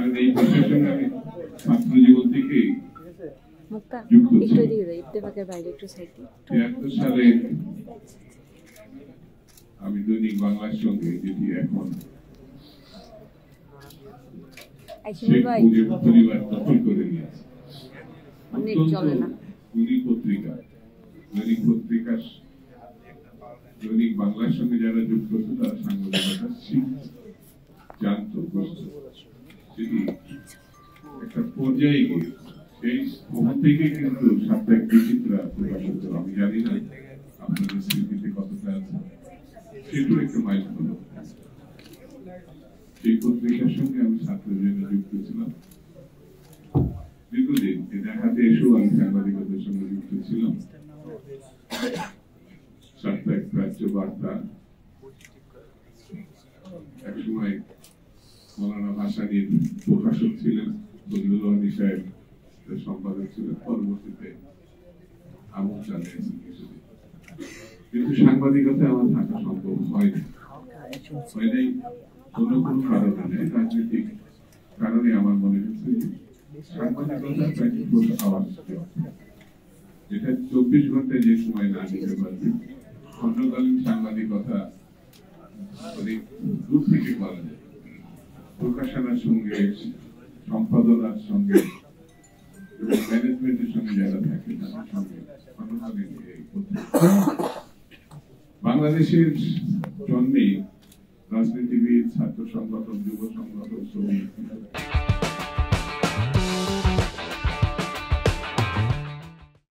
কারণ এই প্রশাসনে আমি ছাত্র জীবন থেকেই যুক্ত ছিলাম। ৭৩ সালে আমি দৈনিক বাংলার সঙ্গে, যেটি এখন পরিবার দখল করে নিয়েছে, দৈনিক বাংলার সঙ্গে যারা যুক্ত হতো তারা সাংবাদিকতা জানত, সেটি একটা পর্যায়ে গিয়ে সেই থেকে কিন্তু সাপ্তাহিক বিচিত্রা প্রকাশিত। আমি জানি না আপনাদের স্মৃতিতে কতটা আছে, সেটাও একটা মাইলফলক। সেই পত্রিকার সঙ্গে আমি ছাত্র জীবনে যুক্ত ছিলাম দীর্ঘদিন। দেখাতে এসেও আমি সাংবাদিকতার সঙ্গে যুক্ত ছিলাম। সাপ্তাহিক প্রাচ্য বার্তা, একসময় মৌলানা ভাসানীর প্রকাশক ছিলেন, ফজলুর রহমান সাহেব সম্পাদক ছিলেন, পরবর্তীতে আমল চালিয়েছেন কিছুদিন। কিন্তু সাংবাদিকতা আমার থাকা সম্ভব হয়নি। অন্য কোনো কারণে নেই, রাজনৈতিক কারণে আমার মনে হচ্ছে সাংবাদিকতা 24 আওয়ার্স, যেটা 24 ঘন্টায় যে সময় না দিতে পারবে, খণ্ডকালীন সাংবাদিকতা অনেক দূর থেকে করা যায়। প্রকাশনার সঙ্গে, সম্পাদনার সঙ্গে, ম্যানেজমেন্টের সঙ্গে যারা থাকে তাদের সঙ্গে খণ্ডকালীন বাংলাদেশের জন্মে রাজনীতিবিদ, ছাত্র সংগঠন, যুব সংগঠন, শ্রমিক